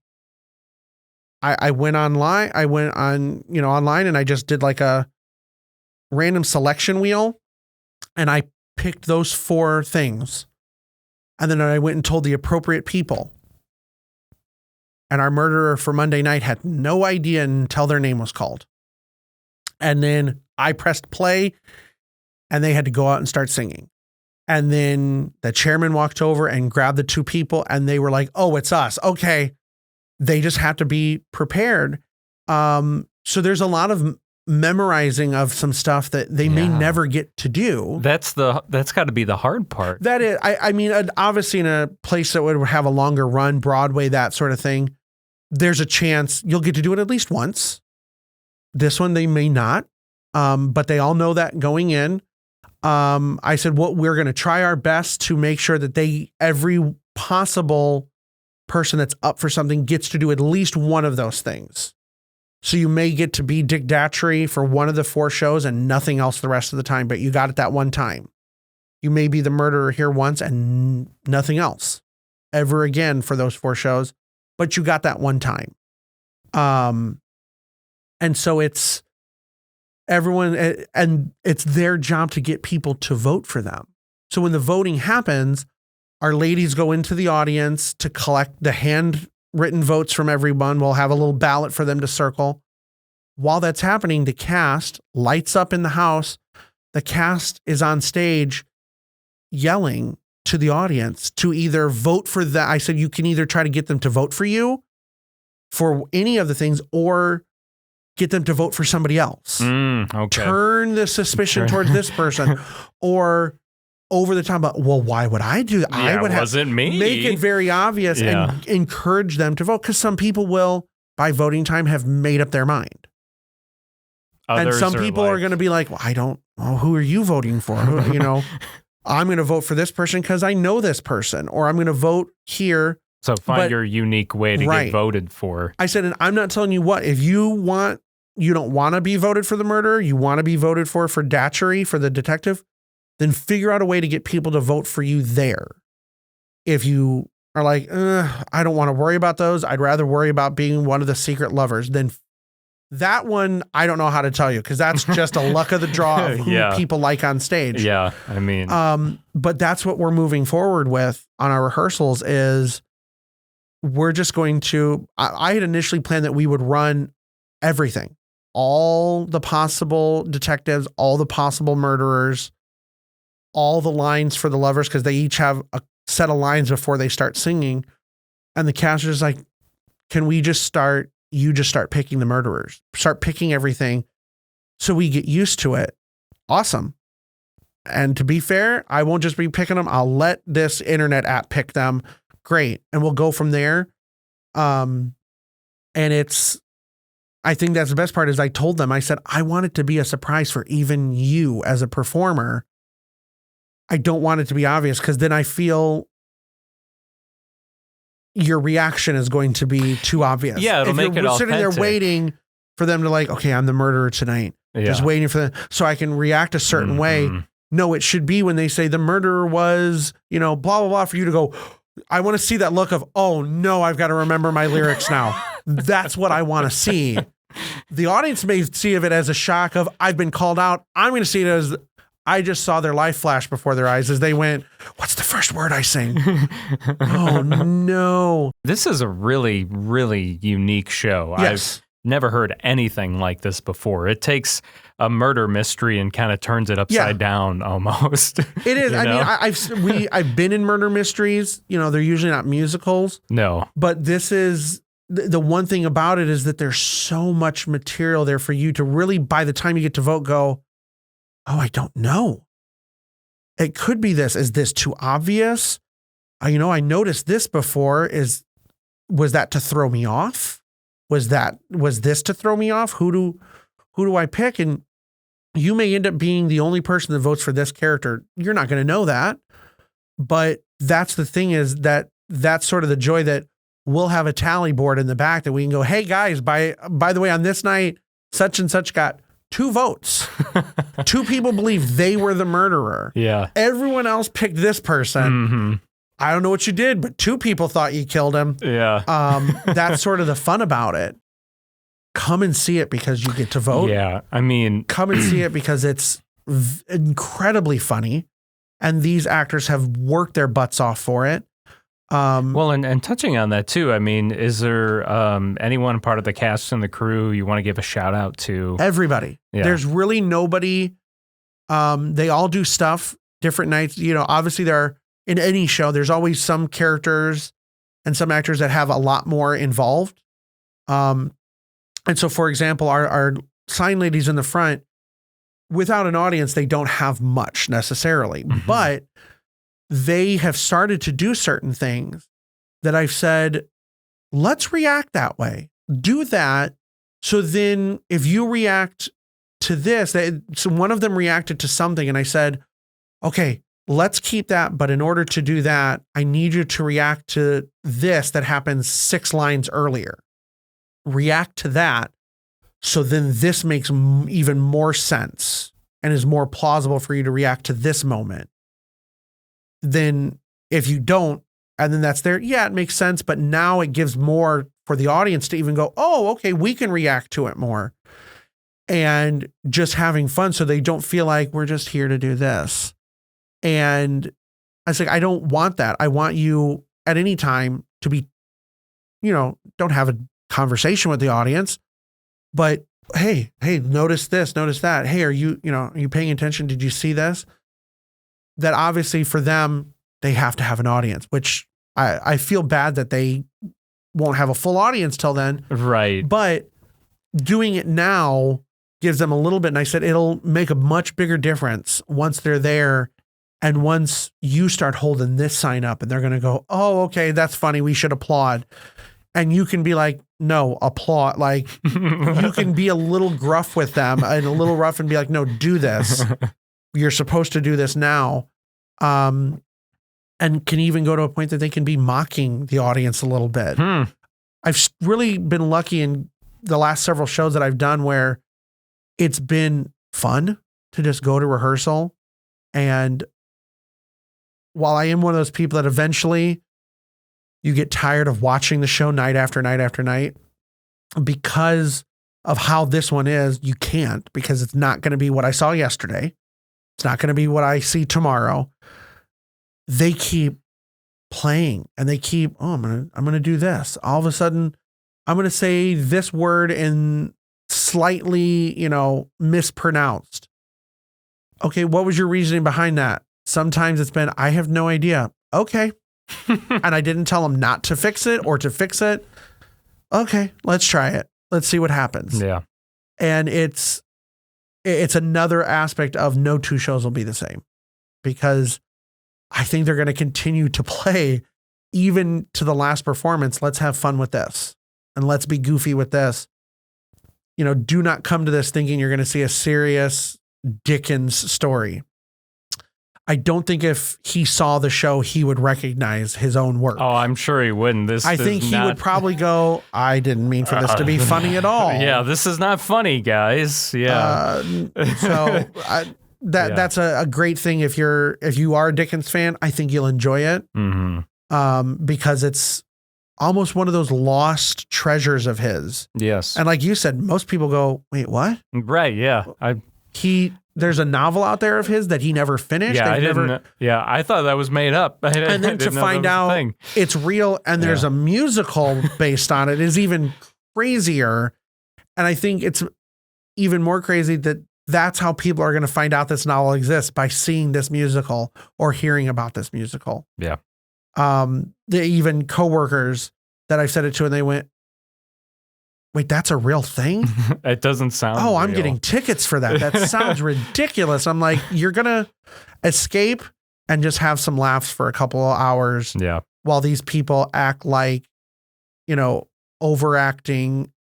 I went online. I went on, online, and I just did like a random selection wheel, and I picked those 4 things. And then I went and told the appropriate people. And our murderer for Monday night had no idea until their name was called. And then I pressed play, and they had to go out and start singing. And then the chairman walked over and grabbed the 2 people, and they were like, "Oh, it's us." Okay. They just have to be prepared. So there's a lot of memorizing of some stuff that they may never get to do. That's got to be the hard part. That is, I mean, obviously in a place that would have a longer run, Broadway, that sort of thing, there's a chance you'll get to do it at least once. This one, they may not. But they all know that going in. I said, we're going to try our best to make sure that every possible person that's up for something gets to do at least one of those things. So you may get to be Dick Datchery for one of the 4 shows and nothing else the rest of the time, but you got it that one time. You may be the murderer here once and nothing else ever again for those 4 shows, but you got that one time. And so it's everyone, and it's their job to get people to vote for them. So when the voting happens, our ladies go into the audience to collect the handwritten votes from everyone. We'll have a little ballot for them to circle. While that's happening, the cast lights up in the house. The cast is on stage yelling to the audience to either vote for that. I said, you can either try to get them to vote for you for any of the things or get them to vote for somebody else. Okay. Turn the suspicion towards this person or over the top about, well, why would I do that? I would wasn't me. Make it very obvious and encourage them to vote because some people will, by voting time, have made up their mind. Others and some people are going to be like, well, who are you voting for? I'm going to vote for this person because I know this person, or I'm going to vote here. So find your unique way to get voted for. I said, and I'm not telling you what, if you don't want to be voted for the murderer, you want to be voted for Datchery, for the detective, then figure out a way to get people to vote for you there. If you are like, I don't want to worry about those, I'd rather worry about being one of the secret lovers, then that one, I don't know how to tell you, because that's just a luck of the draw of who people like on stage. Yeah, I mean. But that's what we're moving forward with on our rehearsals is we're just going to, I had initially planned that we would run everything, all the possible detectives, all the possible murderers, all the lines for the lovers, because they each have a set of lines before they start singing. And the cast is like, can we just start picking the murderers, start picking everything so we get used to it. Awesome. And to be fair, I won't just be picking them. I'll let this internet app pick them. Great. And we'll go from there. And I think that's the best part is I told them, I said, I want it to be a surprise for even you as a performer. I don't want it to be obvious because then I feel your reaction is going to be too obvious. Yeah, it'll make it authentic. Sitting there waiting for them to like, okay, I'm the murderer tonight. Yeah. Just waiting for them so I can react a certain way. No, it should be when they say the murderer was, blah, blah, blah, for you to go, I want to see that look of, oh no, I've got to remember my lyrics now. That's what I want to see. The audience may see of it as a shock of, I've been called out. I'm going to see it as, I just saw their life flash before their eyes as they went, what's the first word I sing? Oh, no. This is a really, really unique show. Yes. I've never heard anything like this before. It takes a murder mystery and kind of turns it upside down almost. It is. I mean, I've been in murder mysteries. They're usually not musicals. No. But this is, the one thing about it is that there's so much material there for you to really, by the time you get to vote, go, oh, I don't know. It could be this. Is this too obvious? I noticed this before. Was that to throw me off? Was this to throw me off? Who do I pick? And you may end up being the only person that votes for this character. You're not going to know that. But that's the thing is that's sort of the joy that we'll have a tally board in the back that we can go, hey guys, by the way, on this night, such and such got 2 votes. 2 people believe they were the murderer. Yeah. Everyone else picked this person. Mm-hmm. I don't know what you did, but 2 people thought you killed him. Yeah. That's sort of the fun about it. Come and see it because you get to vote. Yeah. I mean, come and see it because it's incredibly funny. And these actors have worked their butts off for it. Well, and touching on that too, I mean, is there anyone part of the cast and the crew you want to give a shout out to? Everybody. Yeah. There's really nobody. They all do stuff different nights. Obviously in any show, there's always some characters and some actors that have a lot more involved. And so, for example, our sign ladies in the front, without an audience, they don't have much necessarily, but they have started to do certain things that I've said, let's react that way. Do that. So then if you react to this, so one of them reacted to something and I said, okay, let's keep that. But in order to do that, I need you to react to this that happens 6 lines earlier. React to that. So then this makes even more sense and is more plausible for you to react to this moment. Then if you don't, and then that's there, yeah, it makes sense. But now it gives more for the audience to even go, oh, okay, we can react to it more. and just having fun so they don't feel like we're just here to do this. And I was like, I don't want that. I want you at any time to be, don't have a conversation with the audience, but hey, notice this, notice that. Hey, are you paying attention? Did you see this? That obviously for them, they have to have an audience, which I feel bad that they won't have a full audience till then. Right. But doing it now gives them a little bit. And I said, it'll make a much bigger difference once they're there. And once you start holding this sign up and they're going to go, oh, okay, that's funny. We should applaud. And you can be like, no, applaud. Like you can be a little gruff with them and a little rough and be like, no, do this. You're supposed to do this now. And can even go to a point that they can be mocking the audience a little bit. I've really been lucky in the last several shows that I've done where it's been fun to just go to rehearsal. And while I am one of those people that eventually you get tired of watching the show night after night after night, because of how this one is, you can't, because it's not going to be what I saw yesterday. It's not going to be what I see tomorrow. They keep playing and they keep, I'm going to do this. All of a sudden, I'm going to say this word in slightly, mispronounced. Okay, what was your reasoning behind that? Sometimes it's been, I have no idea. Okay. And I didn't tell them not to fix it or to fix it. Okay, let's try it. Let's see what happens. Yeah. And it's another aspect of no two shows will be the same, because I think they're going to continue to play even to the last performance. Let's have fun with this and let's be goofy with this. Do not come to this thinking you're going to see a serious Dickens story. I don't think if he saw the show, he would recognize his own work. Oh, I'm sure he wouldn't. I think he would probably go, I didn't mean for this to be funny at all. Yeah, this is not funny, guys. Yeah. That's a great thing. If you are a Dickens fan, I think you'll enjoy it. Mm-hmm. Because it's almost one of those lost treasures of his. Yes. And like you said, most people go, wait, what? Right. Yeah. There's a novel out there of his that he never finished. Yeah, I thought that was made up. And then to find out it's real and there's a musical based on it is even crazier. And I think it's even more crazy that that's how people are going to find out this novel exists, by seeing this musical or hearing about this musical. Yeah. Even coworkers that I've said it to, and they went, wait, that's a real thing? It doesn't sound real. I'm real. getting tickets for that. That sounds ridiculous. I'm like, you're going to escape and just have some laughs for a couple of hours. Yeah. While these people act like, overacting,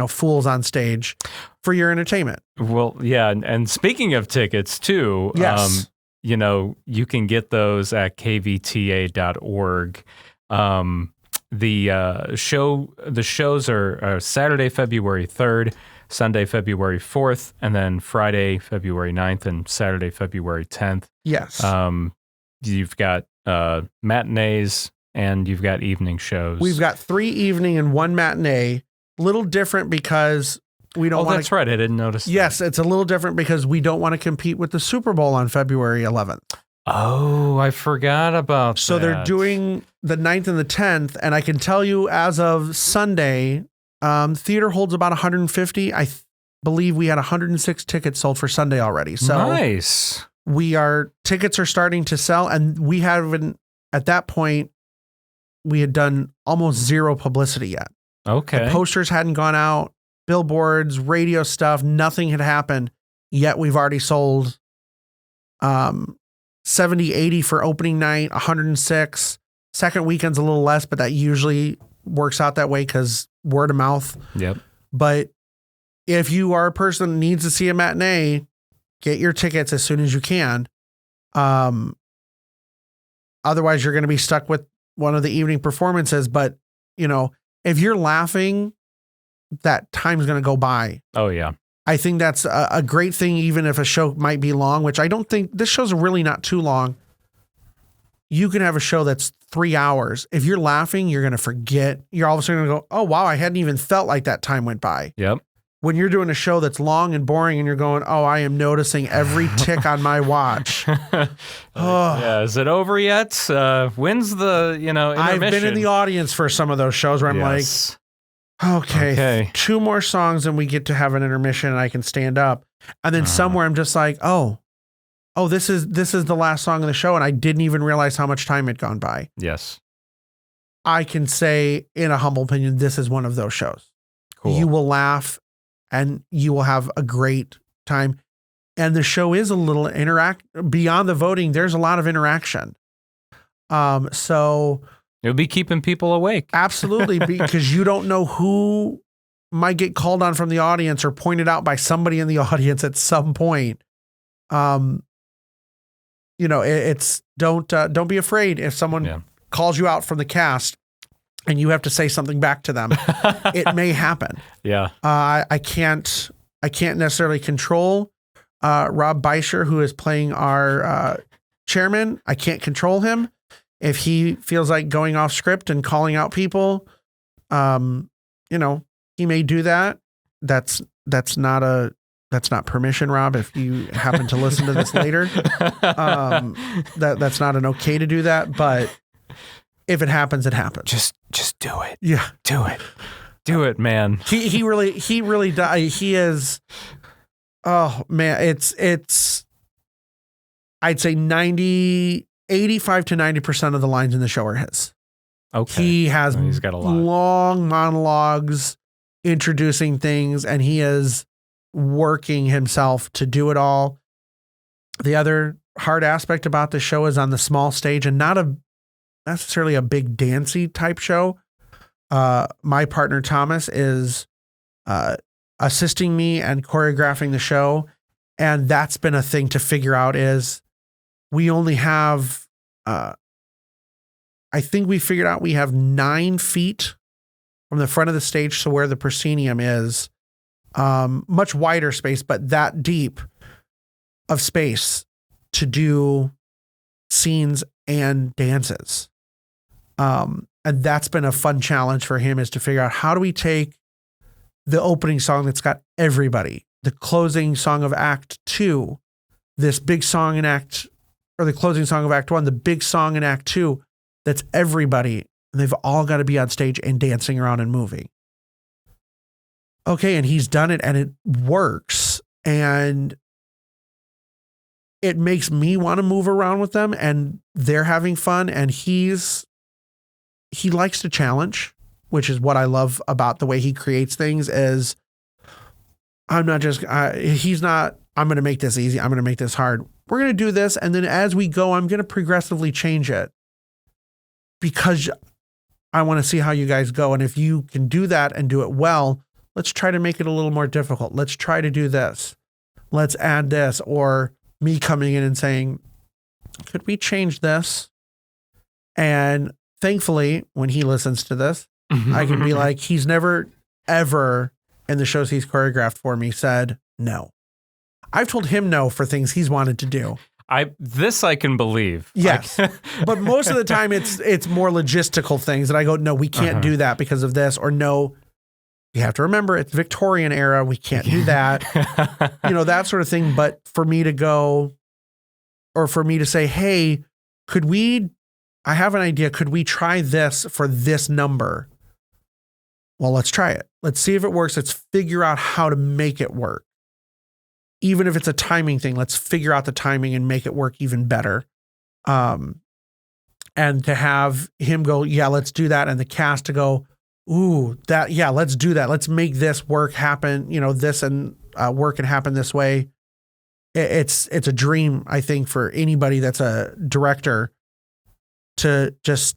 fools on stage for your entertainment. Well, yeah. And speaking of tickets too, yes. You can get those at kvta.org. The shows are Saturday, February 3rd, Sunday, February 4th, and then Friday, February 9th, and Saturday, February 10th. Yes. You've got matinees and you've got evening shows. We've got 3 evening and 1 matinee. Little different because we don't want to. That's right. I didn't notice. Yes, it's a little different because we don't want to compete with the Super Bowl on February 11th. Oh, I forgot about so that. They're doing the 9th and the 10th. And I can tell you as of Sunday, theater holds about 150. I believe we had 106 tickets sold for Sunday already. So nice. Tickets are starting to sell. And we haven't, at that point, we had done almost zero publicity yet. Okay. The posters hadn't gone out, billboards, radio stuff, nothing had happened. Yet we've already sold 70, 80 for opening night, 106. Second weekend's a little less, but that usually works out that way because word of mouth. Yep. But if you are a person that needs to see a matinee, get your tickets as soon as you can. Otherwise, you're going to be stuck with one of the evening performances. But, if you're laughing, that time's going to go by. Oh, yeah. I think that's a great thing, even if a show might be long, which I don't think this show's really not too long. You can have a show that's 3 hours. If you're laughing, you're going to forget. You're all of a sudden going to go, oh, wow, I hadn't even felt like that time went by. Yep. when you're doing a show that's long and boring and you're going, oh, I am noticing every tick on my watch. Yeah, is it over yet? When's the, intermission? I've been in the audience for some of those shows where I'm like, okay, 2 more songs and we get to have an intermission and I can stand up. And then somewhere I'm just like, oh, this is the last song of the show. And I didn't even realize how much time had gone by. Yes. I can say in a humble opinion, this is one of those shows. Cool. You will laugh and you will have a great time. And the show is a little beyond the voting. There's a lot of interaction. So it'll be keeping people awake. Absolutely. Because you don't know who might get called on from the audience or pointed out by somebody in the audience at some point. It's don't be afraid if someone calls you out from the cast and you have to say something back to them. It may happen. Yeah. I can't necessarily control Rob Beischer, who is playing our chairman. I can't control him. If he feels like going off script and calling out people, he may do that. That's not permission, Rob. If you happen to listen to this later, that's not an okay to do that. But if it happens, it happens. Just do it. Yeah, do it. Do it, man. He really does. He is. Oh man, it's. I'd say 85 to 90% of the lines in the show are his. Okay. He's got a lot. Long monologues introducing things, and he is working himself to do it all. The other hard aspect about the show is on the small stage and not necessarily a big dancey type show. My partner Thomas is assisting me and choreographing the show. And that's been a thing to figure out is we only have, I think we figured out we have 9 feet from the front of the stage to where the proscenium is. Much wider space, but that deep of space to do scenes and dances. And that's been a fun challenge for him, is to figure out how do we take the opening song that's got everybody, the closing song of Act 2, this big song in the closing song of Act 1, the big song in Act 2, that's everybody, and they've all got to be on stage and dancing around and moving. Okay, and he's done it and it works, and it makes me want to move around with them, and they're having fun, and he likes to challenge, which is what I love about the way he creates things. Is I'm not just he's not, I'm going to make this easy, I'm going to make this hard. We're going to do this, and then as we go, I'm going to progressively change it because I want to see how you guys go, and if you can do that and do it well, let's try to make it a little more difficult. Let's try to do this. Let's add this. Or me coming in and saying, could we change this? And thankfully, when he listens to this, I can be like, he's never, ever in the shows he's choreographed for me said no. I've told him no for things he's wanted to do. This I can believe. Yes. But most of the time it's more logistical things that I go, no, we can't do that because of this, or no, you have to remember it's Victorian era. We can't do that, that sort of thing. But for me to go, or for me to say, hey, I have an idea. Could we try this for this number? Well, let's try it. Let's see if it works. Let's figure out how to make it work. Even if it's a timing thing, let's figure out the timing and make it work even better. And to have him go, yeah, let's do that. And the cast to go, ooh, let's do that. Let's make this work happen. This and work and happen this way. It's a dream, I think, for anybody that's a director to just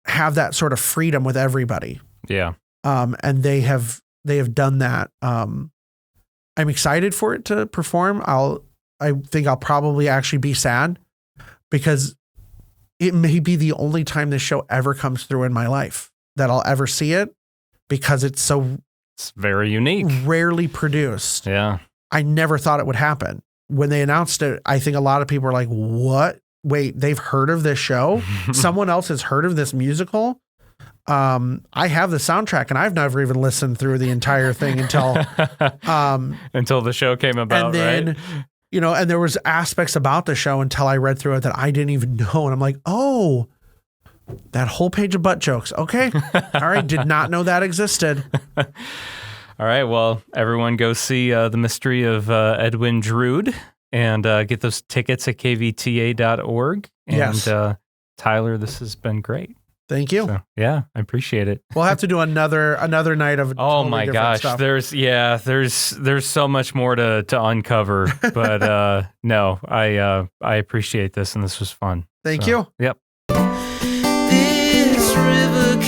have that sort of freedom with everybody. Yeah. And they have done that. I'm excited for it to perform. I think I'll probably actually be sad because it may be the only time this show ever comes through in my life that I'll ever see it, because it's very unique, rarely produced. Yeah. I never thought it would happen. When they announced it, I think a lot of people were like, what? Wait, they've heard of this show? Someone else has heard of this musical? I have the soundtrack and I've never even listened through the entire thing until the show came about, and then, right? And there was aspects about the show until I read through it that I didn't even know. And I'm like, oh, that whole page of butt jokes. Okay. All right. Did not know that existed. All right. Well, everyone go see The Mystery of Edwin Drood and get those tickets at kvta.org. And Yes. Tyler, this has been great. Thank you. So, yeah, I appreciate it. We'll have to do another night of oh my gosh, stuff. there's so much more to uncover, but no, I appreciate this and this was fun. Thank you. Yep. This river